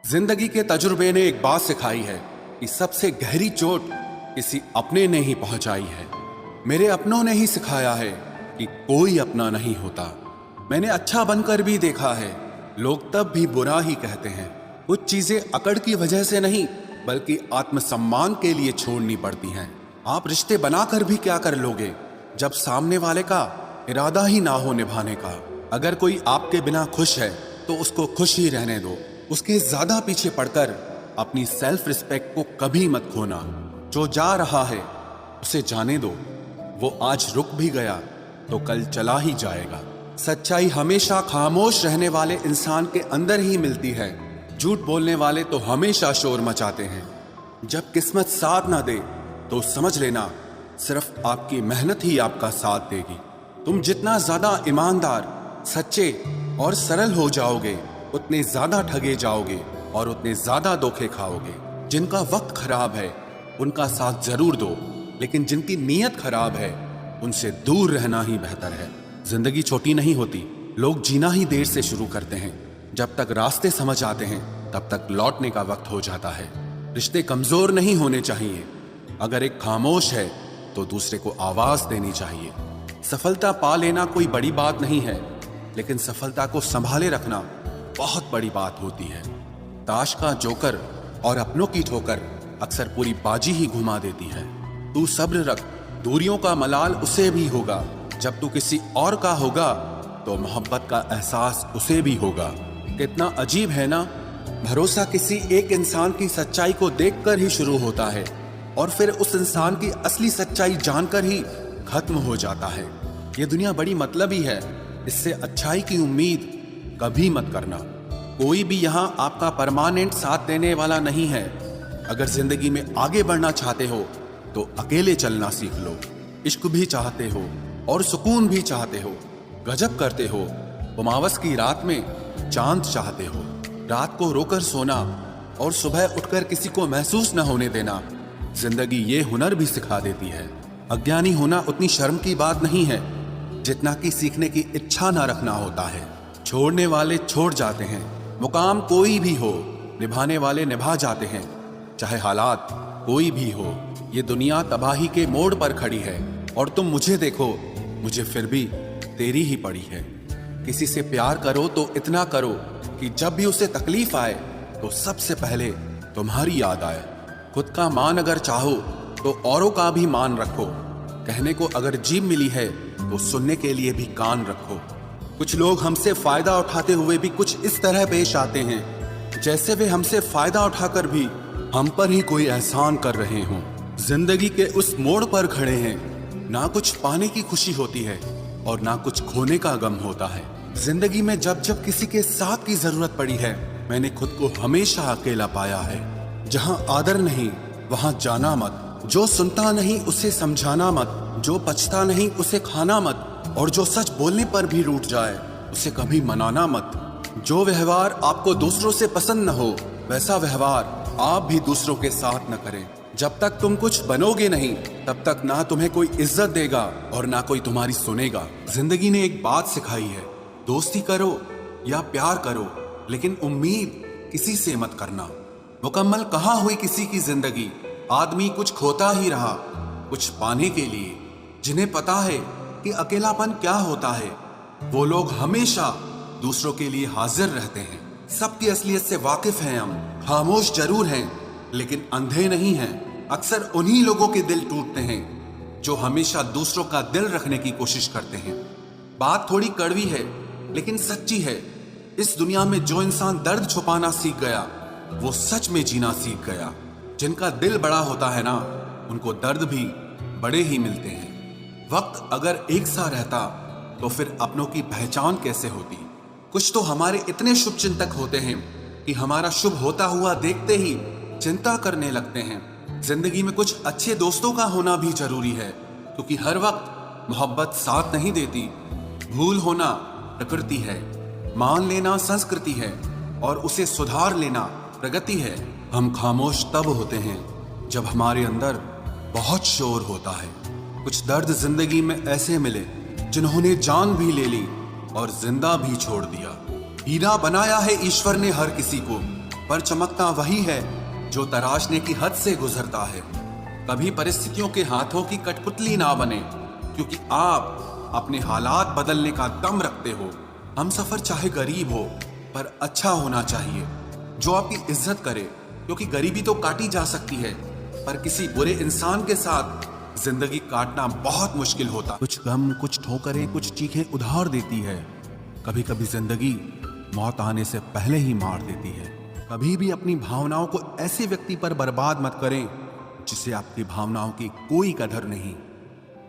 जिंदगी के तजुर्बे ने एक बात सिखाई है कि सबसे गहरी चोट किसी अपने ने ही पहुंचाई है। मेरे अपनों ने ही सिखाया है कि कोई अपना नहीं होता। मैंने अच्छा बनकर भी देखा है, लोग तब भी बुरा ही कहते हैं। कुछ चीजें अकड़ की वजह से नहीं बल्कि आत्मसम्मान के लिए छोड़नी पड़ती हैं। आप रिश्ते बनाकर भी क्या कर लोगे जब सामने वाले का इरादा ही ना हो निभाने का। अगर कोई आपके बिना खुश है तो उसको खुश ही रहने दो। उसके ज्यादा पीछे पड़कर अपनी सेल्फ रिस्पेक्ट को कभी मत खोना। जो जा रहा है उसे जाने दो, वो आज रुक भी गया तो कल चला ही जाएगा। सच्चाई हमेशा खामोश रहने वाले इंसान के अंदर ही मिलती है। झूठ बोलने वाले तो हमेशा शोर मचाते हैं। जब किस्मत साथ ना दे तो समझ लेना सिर्फ आपकी मेहनत ही आपका साथ देगी। तुम जितना ज्यादा ईमानदार, सच्चे और सरल हो जाओगे उतने ज्यादा ठगे जाओगे और उतने ज्यादा धोखे खाओगे। जिनका वक्त खराब है उनका साथ जरूर दो, लेकिन जिनकी नीयत खराब है उनसे दूर रहना ही बेहतर है। जिंदगी छोटी नहीं होती, लोग जीना ही देर से शुरू करते हैं। जब तक रास्ते समझ आते हैं तब तक लौटने का वक्त हो जाता है। रिश्ते कमजोर नहीं होने चाहिए। अगर एक खामोश है तो दूसरे को आवाज देनी चाहिए। सफलता पा लेना कोई बड़ी बात नहीं है, लेकिन सफलता को संभाले रखना बहुत बड़ी बात होती है। ताश का जोकर और अपनों की ठोकर अक्सर पूरी बाजी ही घुमा देती है। तू सब्र रख, दूरियों का मलाल उसे भी होगा। जब तू किसी और का होगा तो मोहब्बत का एहसास उसे भी होगा। कितना अजीब है ना, भरोसा किसी एक इंसान की सच्चाई को देखकर ही शुरू होता है और फिर उस इंसान की असली सच्चाई जानकर ही खत्म हो जाता है। ये दुनिया बड़ी मतलबी है, इससे अच्छाई की उम्मीद कभी मत करना। कोई भी यहाँ आपका परमानेंट साथ देने वाला नहीं है। अगर जिंदगी में आगे बढ़ना चाहते हो तो अकेले चलना सीख लो। इश्क भी चाहते हो और सुकून भी चाहते हो, गजब करते हो। उमावस की रात में चांद चाहते हो। रात को रोकर सोना और सुबह उठकर किसी को महसूस न होने देना। जिंदगी ये हुनर भी सिखा देती है। अज्ञानी होना उतनी शर्म की बात नहीं है जितना कि सीखने की इच्छा ना रखना होता है। छोड़ने वाले छोड़ जाते हैं, मुकाम कोई भी हो, निभाने वाले निभा जाते हैं। चाहे हालात कोई भी हो, ये दुनिया तबाही के मोड़ पर खड़ी है और तुम मुझे देखो, मुझे फिर भी तेरी ही पड़ी है। किसी से प्यार करो तो इतना करो कि जब भी उसे तकलीफ आए तो सबसे पहले तुम्हारी याद आए। खुद का मान अगर चाहो तो औरों का भी मान रखो। कहने को अगर जीभ मिली है तो सुनने के लिए भी कान रखो। कुछ लोग हमसे फायदा उठाते हुए भी कुछ इस तरह पेश आते हैं जैसे वे हमसे फायदा उठाकर भी हम पर ही कोई एहसान कर रहे हों। जिंदगी के उस मोड़ पर खड़े हैं, ना कुछ पाने की खुशी होती है और ना कुछ खोने का गम होता है। जिंदगी में जब जब किसी के साथ की जरूरत पड़ी है, मैंने खुद को हमेशा अकेला पाया है। जहां आदर नहीं वहां जाना मत। जो सुनता नहीं उसे समझाना मत। जो पछता नहीं उसे खाना मत। और जो सच बोलने पर भी रूठ जाए उसे कभी मनाना मत। जो व्यवहार आपको दूसरों से पसंद न हो वैसा व्यवहार आप भी दूसरों के साथ न करें। जब तक तुम कुछ बनोगे नहीं तब तक ना तुम्हें कोई इज्जत देगा और ना कोई तुम्हारी सुनेगा। जिंदगी ने एक बात सिखाई है, दोस्ती करो या प्यार करो, लेकिन उम्मीद किसी से मत करना। मुकम्मल कहाँ हुई किसी की जिंदगी। आदमी कुछ खोता ही रहा कुछ पाने के लिए। जिन्हें पता है कि अकेलापन क्या होता है, वो लोग हमेशा दूसरों के लिए हाजिर रहते हैं। सबकी असलियत से वाकिफ हैं हम। खामोश जरूर हैं लेकिन अंधे नहीं हैं। अक्सर उन्हीं लोगों के दिल टूटते हैं जो हमेशा दूसरों का दिल रखने की कोशिश करते हैं। बात थोड़ी कड़वी है लेकिन सच्ची है। इस दुनिया में जो इंसान दर्द छुपाना सीख गया वो सच में जीना सीख गया। जिनका दिल बड़ा होता है ना, उनको दर्द भी बड़े ही मिलते हैं। वक्त अगर एक सा रहता तो फिर अपनों की पहचान कैसे होती। कुछ तो हमारे इतने शुभ चिंतक होते हैं कि हमारा शुभ होता हुआ देखते ही चिंता करने लगते हैं। जिंदगी में कुछ अच्छे दोस्तों का होना भी जरूरी है, क्योंकि हर वक्त मोहब्बत साथ नहीं देती। भूल होना प्रकृति है, मान लेना संस्कृति है और उसे सुधार लेना प्रगति है। हम खामोश तब होते हैं जब हमारे अंदर बहुत शोर होता है। कुछ दर्द जिंदगी में ऐसे मिले जिन्होंने जान भी ले ली और जिंदा भी छोड़ दिया। हीरा बनाया है ईश्वर ने हर किसी को, पर चमकता वही है जो तराशने की हद से गुजरता है। कभी परिस्थितियों के हाथों की कठपुतली ना बने, क्योंकि आप अपने हालात बदलने का दम रखते हो। हम सफर चाहे गरीब हो, पर अच्छा होना चाहिए, जो आपकी इज्जत करे, क्योंकि गरीबी तो काटी जा सकती है, पर किसी बुरे इंसान के साथ जिंदगी काटना बहुत मुश्किल होता। कुछ गम, कुछ ठोकरें, कुछ चीखें उधार देती है। कभी कभी जिंदगी मौत आने से पहले ही मार देती है। कभी भी अपनी भावनाओं को ऐसे व्यक्ति पर बर्बाद मत करें जिसे आपकी भावनाओं की कोई कदर नहीं।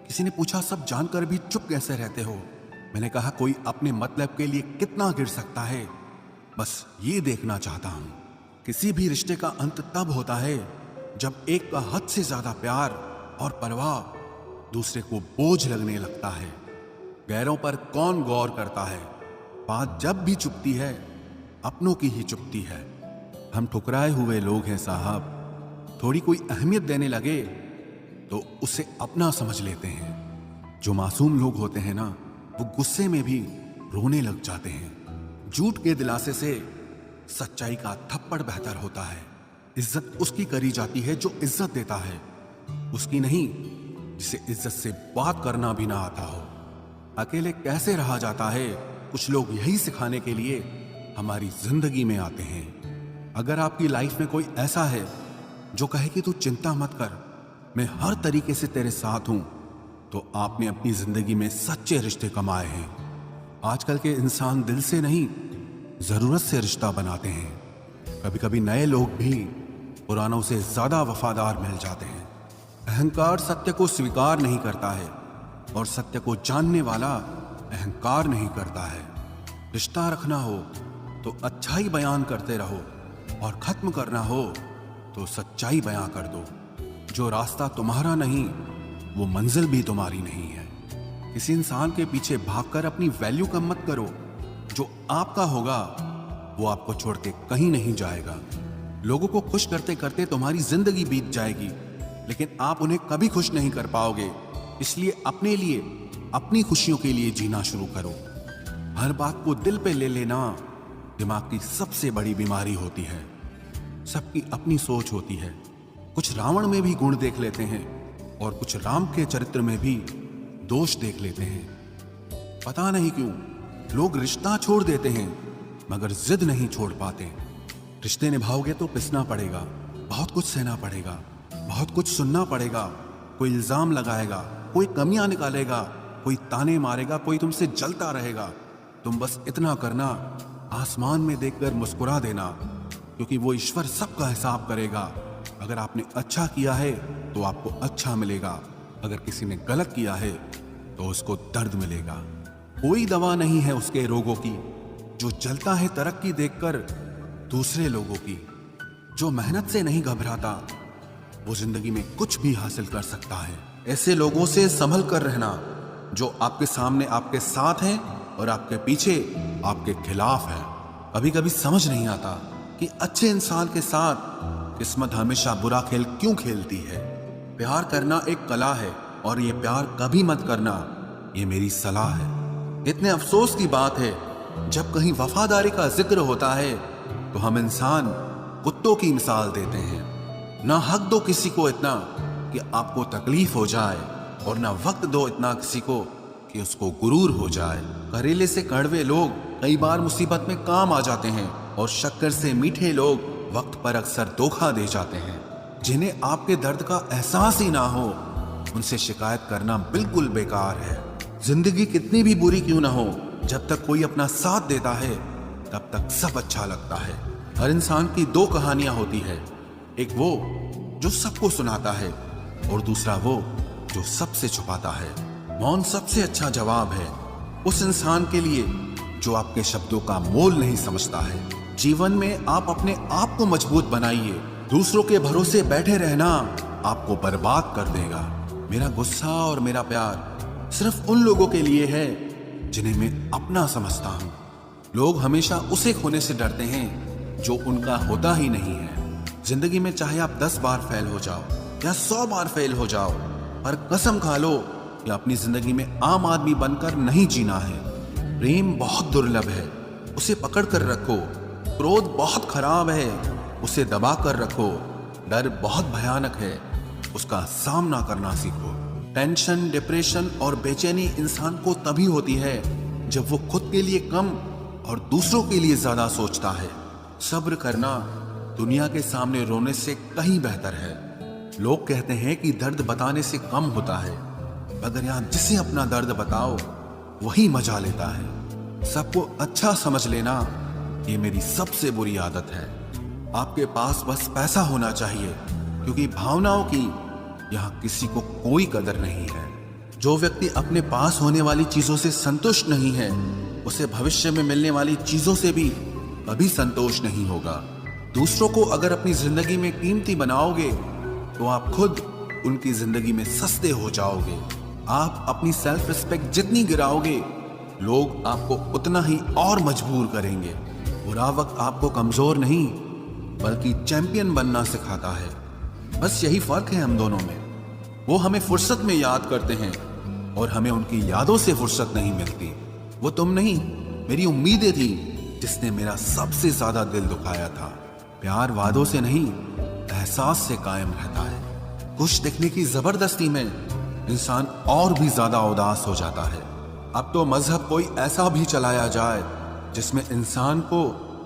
किसी ने पूछा, सब जानकर भी चुप कैसे रहते हो? मैंने कहा, कोई अपने मतलब के लिए कितना गिर सकता है, बस ये देखना चाहता हूं। किसी भी रिश्ते का अंत तब होता है जब एक का हद से ज्यादा प्यार और परवाह दूसरे को बोझ लगने लगता है। गैरों पर कौन गौर करता है? बात जब भी चुपती है, अपनों की ही चुपती है। हम ठुकराए हुए लोग हैं साहब। थोड़ी कोई अहमियत देने लगे तो उसे अपना समझ लेते हैं। जो मासूम लोग होते हैं ना, वो गुस्से में भी रोने लग जाते हैं। झूठ के दिलासे से सच्चाई का थप्पड़ बेहतर होता है। इज्जत उसकी करी जाती है जो इज्जत देता है, उसकी नहीं जिसे इज्जत से बात करना भी ना आता हो। अकेले कैसे रहा जाता है, कुछ लोग यही सिखाने के लिए हमारी जिंदगी में आते हैं। अगर आपकी लाइफ में कोई ऐसा है जो कहे कि तू चिंता मत कर, मैं हर तरीके से तेरे साथ हूं, तो आपने अपनी जिंदगी में सच्चे रिश्ते कमाए हैं। आजकल के इंसान दिल से नहीं, जरूरत से रिश्ता बनाते हैं। कभी कभी नए लोग भी पुरानों से ज्यादा वफादार मिल जाते हैं। अहंकार सत्य को स्वीकार नहीं करता है, और सत्य को जानने वाला अहंकार नहीं करता है। रिश्ता रखना हो तो अच्छाई बयान करते रहो, और खत्म करना हो तो सच्चाई बयां कर दो। जो रास्ता तुम्हारा नहीं, वो मंजिल भी तुम्हारी नहीं है। किसी इंसान के पीछे भागकर अपनी वैल्यू कम मत करो। जो आपका होगा वो आपको छोड़ के कहीं नहीं जाएगा। लोगों को खुश करते करते तुम्हारी जिंदगी बीत जाएगी, लेकिन आप उन्हें कभी खुश नहीं कर पाओगे। इसलिए अपने लिए, अपनी खुशियों के लिए जीना शुरू करो। हर बात को दिल पे ले लेना दिमाग की सबसे बड़ी बीमारी होती है। सबकी अपनी सोच होती है। कुछ रावण में भी गुण देख लेते हैं, और कुछ राम के चरित्र में भी दोष देख लेते हैं। पता नहीं क्यों लोग रिश्ता छोड़ देते हैं, मगर जिद नहीं छोड़ पाते। रिश्ते निभाओगे तो पिसना पड़ेगा, बहुत कुछ सहना पड़ेगा, बहुत कुछ सुनना पड़ेगा। कोई इल्जाम लगाएगा, कोई कमियां निकालेगा, कोई ताने मारेगा, कोई तुमसे जलता रहेगा। तुम बस इतना करना, आसमान में देखकर मुस्कुरा देना, क्योंकि वो ईश्वर सबका हिसाब करेगा। अगर आपने अच्छा किया है तो आपको अच्छा मिलेगा, अगर किसी ने गलत किया है तो उसको दर्द मिलेगा। कोई दवा नहीं है उसके रोगों की जो जलता है तरक्की देखकर दूसरे लोगों की। जो मेहनत से नहीं घबराता वो जिंदगी में कुछ भी हासिल कर सकता है। ऐसे लोगों से संभल कर रहना जो आपके सामने आपके साथ हैं और आपके पीछे आपके खिलाफ है। कभी कभी समझ नहीं आता कि अच्छे इंसान के साथ किस्मत हमेशा बुरा खेल क्यों खेलती है। प्यार करना एक कला है, और ये प्यार कभी मत करना, ये मेरी सलाह है। इतने अफसोस की बात है, जब कहीं वफादारी का जिक्र होता है तो हम इंसान कुत्तों की मिसाल देते हैं। ना हक दो किसी को इतना कि आपको तकलीफ हो जाए, और ना वक्त दो इतना किसी को कि उसको गुरूर हो जाए। करेले से कड़वे लोग कई बार मुसीबत में काम आ जाते हैं, और शक्कर से मीठे लोग वक्त पर अक्सर धोखा दे जाते हैं। जिन्हें आपके दर्द का एहसास ही ना हो, उनसे शिकायत करना बिल्कुल बेकार है। जिंदगी कितनी भी बुरी क्यों ना हो, जब तक कोई अपना साथ देता है तब तक सब अच्छा लगता है। हर इंसान की दो कहानियां होती है, एक वो जो सबको सुनाता है, और दूसरा वो जो सबसे छुपाता है। मौन सबसे अच्छा जवाब है उस इंसान के लिए जो आपके शब्दों का मोल नहीं समझता है। जीवन में आप अपने आप को मजबूत बनाइए। दूसरों के भरोसे बैठे रहना आपको बर्बाद कर देगा। मेरा गुस्सा और मेरा प्यार सिर्फ उन लोगों के लिए है जिन्हें मैं अपना समझता हूँ। लोग हमेशा उसे खोने से डरते हैं जो उनका होता ही नहीं है। जिंदगी में चाहे आप 10 बार फेल हो जाओ या 100 बार फेल हो जाओ, पर कसम खा लो कि अपनी जिंदगी में आम आदमी बनकर नहीं जीना है। प्रेम बहुत दुर्लभ है, उसे पकड़ कर रखो, क्रोध बहुत खराब है, उसे दबा कर रखो। डर बहुत भयानक है, उसका सामना करना सीखो। टेंशन, डिप्रेशन और बेचैनी इंसान को तभी होती है जब वो खुद के लिए कम और दूसरों के लिए ज्यादा सोचता है। सब्र करना दुनिया के सामने रोने से कहीं बेहतर है। लोग कहते हैं कि दर्द बताने से कम होता है, मगर यहां जिसे अपना दर्द बताओ वही मजा लेता है। सबको अच्छा समझ लेना ये मेरी सबसे बुरी आदत है। आपके पास बस पैसा होना चाहिए, क्योंकि भावनाओं की यहां किसी को कोई कदर नहीं है। जो व्यक्ति अपने पास होने वाली चीजों से संतुष्ट नहीं है, उसे भविष्य में मिलने वाली चीजों से भी कभी संतोष नहीं होगा। दूसरों को अगर अपनी जिंदगी में कीमती बनाओगे तो आप खुद उनकी जिंदगी में सस्ते हो जाओगे। आप अपनी सेल्फ रिस्पेक्ट जितनी गिराओगे, लोग आपको उतना ही और मजबूर करेंगे। बुरा वक्त आपको कमजोर नहीं बल्कि चैंपियन बनना सिखाता है। बस यही फर्क है हम दोनों में। वो हमें फुर्सत में याद करते हैं और हमें उनकी यादों से फुर्सत नहीं मिलती। वो तुम नहीं, मेरी उम्मीदें थी जिसने मेरा सबसे ज्यादा दिल दुखाया था। प्यार वादों से नहीं, एहसास से कायम रहता है। खुश दिखने की जबरदस्ती में इंसान और भी ज्यादा उदास हो जाता है। अब तो मजहब कोई ऐसा भी चलाया जाए जिसमें इंसान को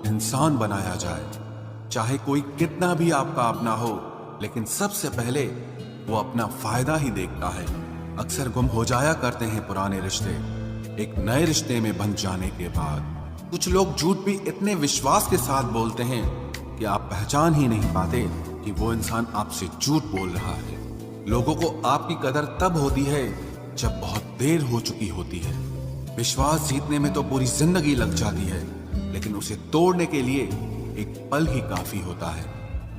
इंसान बनाया जाए। चाहे कोई कितना भी आपका अपना हो, लेकिन सबसे पहले वो अपना फायदा ही देखता है। अक्सर गुम हो जाया करते हैं पुराने रिश्ते एक नए रिश्ते में बन जाने के बाद। कुछ लोग झूठ भी इतने विश्वास के साथ बोलते हैं कि आप पहचान ही नहीं पाते कि वो इंसान आपसे झूठ बोल रहा है। लोगों को आपकी कदर तब होती है जब बहुत देर हो चुकी होती है। विश्वास जीतने में तो पूरी जिंदगी लग जाती है, लेकिन उसे तोड़ने के लिए एक पल ही काफी होता है।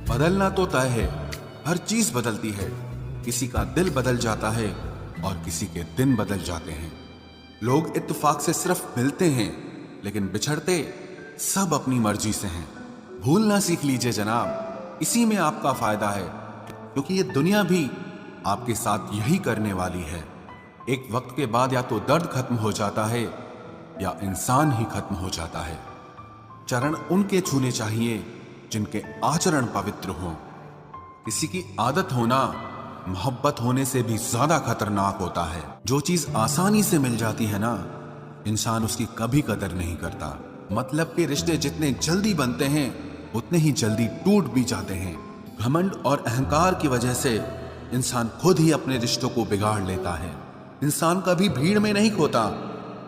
बदलना तो तय है, हर चीज बदलती है। किसी का दिल बदल जाता है और किसी के दिन बदल जाते हैं। लोग इत्तेफाक से सिर्फ मिलते हैं, लेकिन बिछड़ते सब अपनी मर्जी से हैं। भूलना सीख लीजिए जनाब, इसी में आपका फायदा है, क्योंकि ये दुनिया भी आपके साथ यही करने वाली है। एक वक्त के बाद या तो दर्द खत्म हो जाता है या इंसान ही खत्म हो जाता है। चरण उनके छूने चाहिए जिनके आचरण पवित्र हों। किसी की आदत होना मोहब्बत होने से भी ज्यादा खतरनाक होता है। जो चीज आसानी से मिल जाती है ना, इंसान उसकी कभी कदर नहीं करता। मतलब के रिश्ते जितने जल्दी बनते हैं उतने ही जल्दी टूट भी जाते हैं। घमंड और अहंकार की वजह से इंसान खुद ही अपने रिश्तों को बिगाड़ लेता है। इंसान कभी भीड़ में नहीं खोता,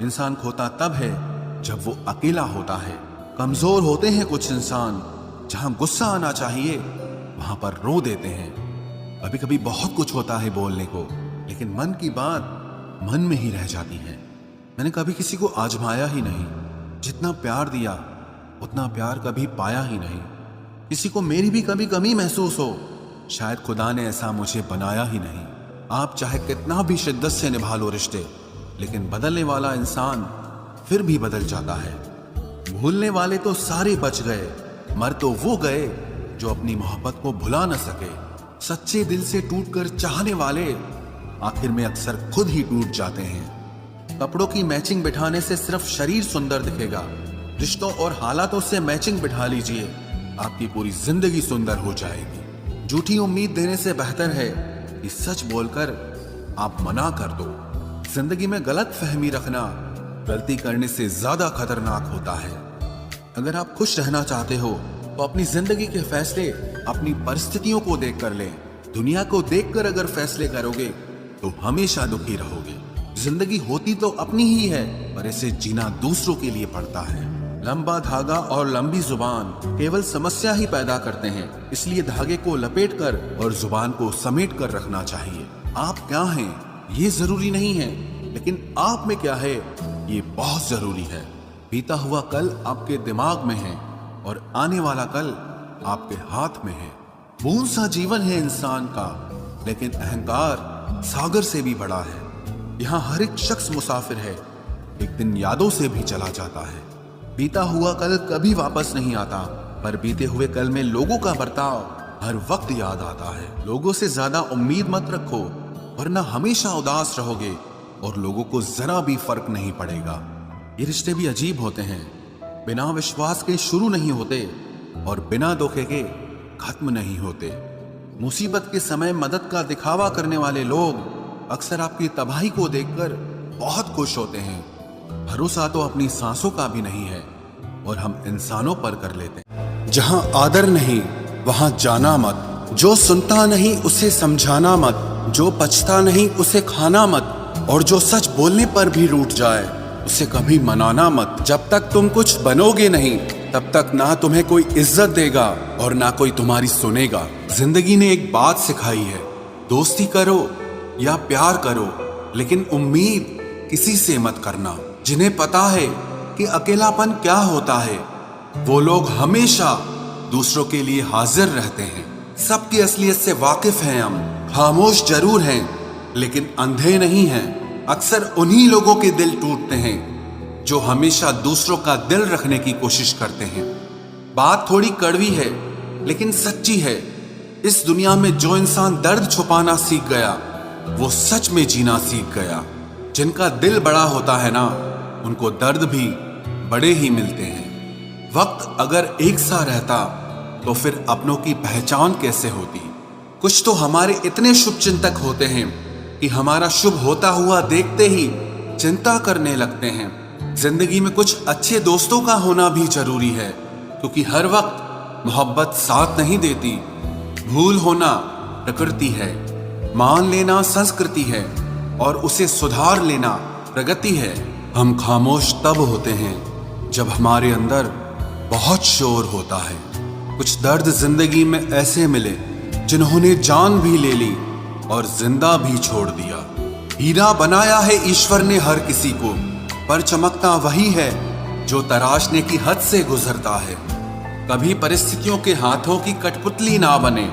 इंसान खोता तब है जब वो अकेला होता है। कमजोर होते हैं कुछ इंसान, जहां गुस्सा आना चाहिए वहां पर रो देते हैं। कभी कभी बहुत कुछ होता है बोलने को, लेकिन मन की बात मन में ही रह जाती है। मैंने कभी किसी को आजमाया ही नहीं। जितना प्यार दिया उतना प्यार कभी पाया ही नहीं। किसी को मेरी भी कभी कमी महसूस हो, शायद खुदा ने ऐसा मुझे बनाया ही नहीं। आप चाहे कितना भी शिद्दत से निभा लो रिश्ते, लेकिन बदलने वाला इंसान फिर भी बदल जाता है। भूलने वाले तो सारे बच गए, मर तो वो गए जो अपनी मोहब्बत को भुला न सके। सच्चे दिल से टूटकर चाहने वाले आखिर में अक्सर खुद ही टूट जाते हैं। कपड़ों की मैचिंग बिठाने से सिर्फ शरीर सुंदर दिखेगा। रिश्तों और हालातों से मैचिंग बिठा लीजिए, आपकी पूरी जिंदगी सुंदर हो जाएगी। झूठी उम्मीद देने से बेहतर है कि सच बोलकर आप मना कर दो। जिंदगी में गलत फहमी रखना गलती करने से ज्यादा खतरनाक होता है। अगर आप खुश रहना चाहते हो तो अपनी जिंदगी के फैसले अपनी परिस्थितियों को देखकर लें। दुनिया को देखकर अगर फैसले करोगे तो हमेशा दुखी रहोगे। जिंदगी होती तो अपनी ही है, पर इसे जीना दूसरों के लिए पड़ता है। लंबा धागा और लंबी जुबान केवल समस्या ही पैदा करते हैं, इसलिए धागे को लपेटकर और जुबान को समेट कर रखना चाहिए। आप क्या हैं ये जरूरी नहीं है, लेकिन आप में क्या है ये बहुत जरूरी है। बीता हुआ कल आपके दिमाग में है और आने वाला कल आपके हाथ में है। बूंद सा जीवन है इंसान का, लेकिन अहंकार सागर से भी बड़ा है। यहाँ हर एक शख्स मुसाफिर है, एक दिन यादों से भी चला जाता है। बीता हुआ कल कभी वापस नहीं आता, पर बीते हुए कल में लोगों का बर्ताव हर वक्त याद आता है। लोगों से ज्यादा उम्मीद मत रखो, वरना हमेशा उदास रहोगे और लोगों को जरा भी फर्क नहीं पड़ेगा। ये रिश्ते भी अजीब होते हैं। बिना विश्वास के शुरू नहीं होते और बिना धोखे के खत्म नहीं होते। मुसीबत के समय मदद का दिखावा करने वाले लोग अक्सर आपकी तबाही को देखकर बहुत खुश होते हैं। भरोसा तो अपनी सांसों का भी नहीं है और हम इंसानों पर कर लेते हैं। जहां आदर नहीं वहां जाना मत, जो सुनता नहीं उसे समझाना मत, जो पछता नहीं उसे खाना मत, और जो सच बोलने पर भी रूठ जाए उसे कभी मनाना मत। जब तक तुम कुछ बनोगे नहीं तब तक ना तुम्हें कोई इज्जत देगा और ना कोई तुम्हारी सुनेगा। जिंदगी ने एक बात सिखाई है, दोस्ती करो या प्यार करो लेकिन उम्मीद किसी से मत करना। जिन्हें पता है कि अकेलापन क्या होता है वो लोग हमेशा दूसरों के लिए हाजिर रहते हैं। सबकी असलियत से वाकिफ हैं हम, खामोश जरूर हैं लेकिन अंधे नहीं हैं। अक्सर उन्हीं लोगों के दिल टूटते हैं जो हमेशा दूसरों का दिल रखने की कोशिश करते हैं। बात थोड़ी कड़वी है लेकिन सच्ची है। इस दुनिया में जो इंसान दर्द छुपाना सीख गया वो सच में जीना सीख गया। जिनका दिल बड़ा होता है ना उनको दर्द भी बड़े ही मिलते हैं। वक्त अगर एक सा रहता तो फिर अपनों की पहचान कैसे होती। कुछ तो हमारे इतने शुभ चिंतक होते हैं कि हमारा शुभ होता हुआ देखते ही चिंता करने लगते हैं। जिंदगी में कुछ अच्छे दोस्तों का होना भी जरूरी है क्योंकि हर वक्त मोहब्बत साथ नहीं देती। भूल होना प्रकृति है, मान लेना संस्कृति है और उसे सुधार लेना प्रगति है। हम खामोश तब होते हैं जब हमारे अंदर बहुत शोर होता है। कुछ दर्द जिंदगी में ऐसे मिले जिन्होंने जान भी ले ली और जिंदा भी छोड़ दिया। हीरा बनाया है ईश्वर ने हर किसी को, पर चमकता वही है जो तराशने की हद से गुजरता है। कभी परिस्थितियों के हाथों की कठपुतली ना बने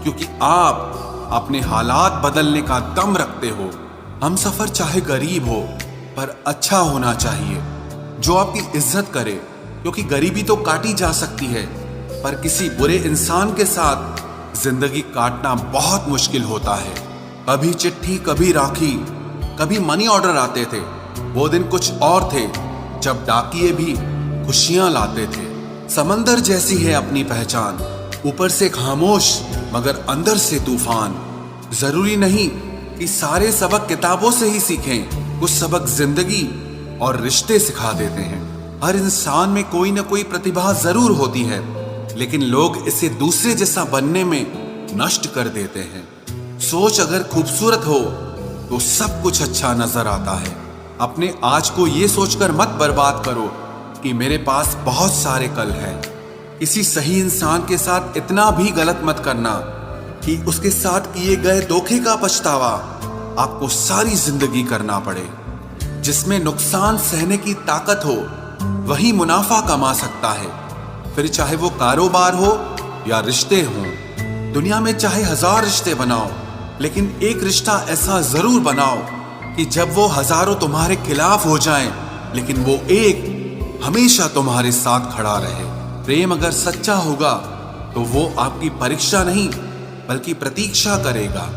क्योंकि आप अपने हालात बदलने का दम रखते हो। हम सफर चाहे गरीब हो पर अच्छा होना चाहिए, जो आपकी इज्जत करे, क्योंकि गरीबी तो काटी जा सकती है पर किसी बुरे इंसान के साथ जिंदगी काटना बहुत मुश्किल होता है। कभी चिट्ठी, कभी राखी, कभी मनी ऑर्डर आते थे। वो दिन कुछ और थे जब डाकिये भी खुशियां लाते थे। समंदर जैसी है अपनी पहचान, ऊपर से खामोश मगर अंदर से तूफान। जरूरी नहीं कि सारे सबक किताबों से ही सीखें, कुछ सबक जिंदगी और रिश्ते सिखा देते हैं। हर इंसान में कोई ना कोई प्रतिभा जरूर होती है लेकिन लोग इसे दूसरे जैसा बनने में नष्ट कर देते हैं। सोच अगर खूबसूरत हो तो सब कुछ अच्छा नजर आता है। अपने आज को ये सोचकर मत बर्बाद करो कि मेरे पास बहुत सारे कल हैं। किसी सही इंसान के साथ इतना भी गलत मत करना कि उसके साथ किए गए धोखे का पछतावा आपको सारी जिंदगी करना पड़े। जिसमें नुकसान सहने की ताकत हो वही मुनाफा कमा सकता है, फिर चाहे वो कारोबार हो या रिश्ते हों। दुनिया में चाहे 1000 रिश्ते बनाओ लेकिन एक रिश्ता ऐसा जरूर बनाओ कि जब वो हजारों तुम्हारे खिलाफ हो जाएं लेकिन वो एक हमेशा तुम्हारे साथ खड़ा रहे। प्रेम अगर सच्चा होगा तो वो आपकी परीक्षा नहीं बल्कि प्रतीक्षा करेगा।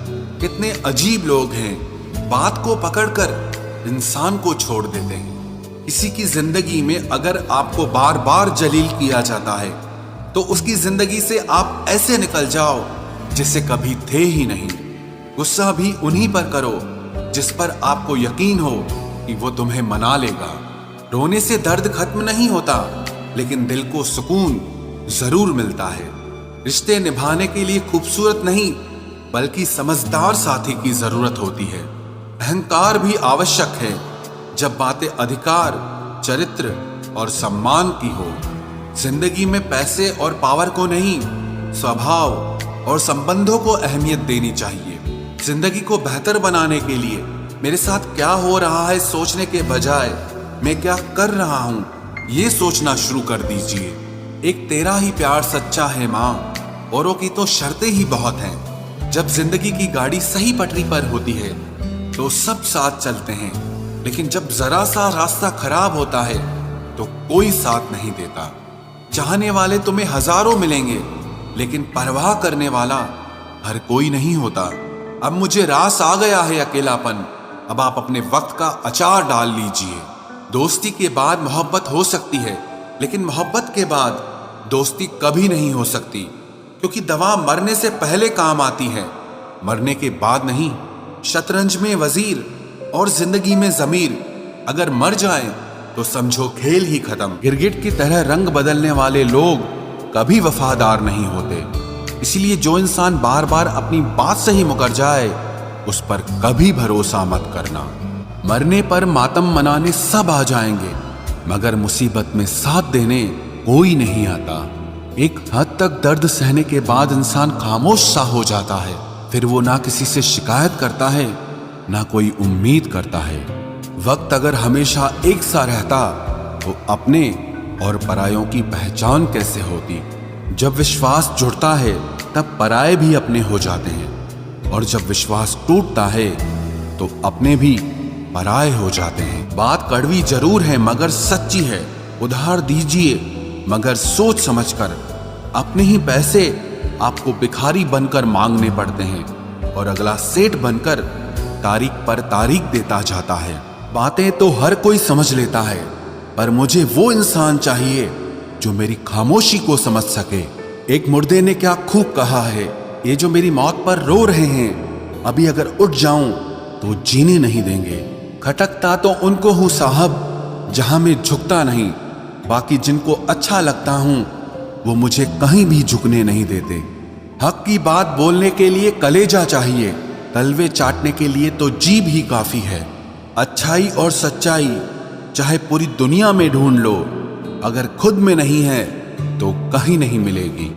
कितने अजीब लोग हैं, बात को पकड़कर इंसान को छोड़ देते हैं। किसी की जिंदगी में अगर आपको बार बार जलील किया जाता है तो उसकी जिंदगी से आप ऐसे निकल जाओ जिसे कभी थे ही नहीं। गुस्सा भी उन्हीं पर करो जिस पर आपको यकीन हो कि वो तुम्हें मना लेगा। रोने से दर्द खत्म नहीं होता लेकिन दिल को सुकून जरूर मिलता है। रिश्ते निभाने के लिए खूबसूरत नहीं बल्कि समझदार साथी की जरूरत होती है। अहंकार भी आवश्यक है जब बातें अधिकार, चरित्र और सम्मान की हो। जिंदगी में पैसे और पावर को नहीं, स्वभाव और संबंधों को अहमियत देनी चाहिए। जिंदगी को बेहतर बनाने के लिए मेरे साथ क्या हो रहा है सोचने के बजाय मैं क्या कर रहा हूं ये सोचना शुरू कर दीजिए। एक तेरा ही प्यार सच्चा है मां, औरों की तो शर्तें ही बहुत हैं। जब जिंदगी की गाड़ी सही पटरी पर होती है तो सब साथ चलते हैं, लेकिन जब जरा सा रास्ता खराब होता है तो कोई साथ नहीं देता। चाहने वाले तुम्हें हजारों मिलेंगे लेकिन परवाह करने वाला हर कोई नहीं होता। अब मुझे रास आ गया है अकेलापन, अब आप अपने वक्त का अचार डाल लीजिए। दोस्ती के बाद मोहब्बत हो सकती है लेकिन मोहब्बत के बाद दोस्ती कभी नहीं हो सकती, क्योंकि दवा मरने से पहले काम आती है, मरने के बाद नहीं। शतरंज में वजीर और जिंदगी में जमीर अगर मर जाए तो समझो खेल ही खत्म। गिरगिट की तरह रंग बदलने वाले लोग कभी वफादार नहीं होते, इसलिए जो इंसान बार बार अपनी बात से ही मुकर जाए उस पर कभी भरोसा मत करना। मरने पर मातम मनाने सब आ जाएंगे, मगर मुसीबत में साथ देने कोई नहीं आता। एक हद तक दर्द सहने के बाद इंसान खामोश सा हो जाता है, फिर वो ना किसी से शिकायत करता है ना कोई उम्मीद करता है। वक्त अगर हमेशा एक सा रहता तो अपने और परायों की पहचान कैसे होती। जब विश्वास जुड़ता है तब पराये भी अपने हो जाते हैं, और जब विश्वास टूटता है तो अपने भी पराये हो जाते हैं। बात कड़वी जरूर है मगर सच्ची है। उधार दीजिए मगर सोच समझकर। अपने ही पैसे आपको भिखारी बनकर मांगने पड़ते हैं, और अगला सेठ बनकर तारीख पर तारीख देता जाता है। बातें तो हर कोई समझ लेता है, पर मुझे वो इंसान चाहिए जो मेरी खामोशी को समझ सके। एक मुर्दे ने क्या खूब कहा है, ये जो मेरी मौत पर रो रहे हैं, अभी अगर उठ जाऊं तो जीने नहीं देंगे। खटकता तो उनको हूं साहब जहां मैं झुकता नहीं, बाकी जिनको अच्छा लगता हूं वो मुझे कहीं भी झुकने नहीं देते। हक की बात बोलने के लिए कलेजा चाहिए, तलवे चाटने के लिए तो जीभ ही काफी है। अच्छाई और सच्चाई चाहे पूरी दुनिया में ढूंढ लो, अगर खुद में नहीं है तो कहीं नहीं मिलेगी।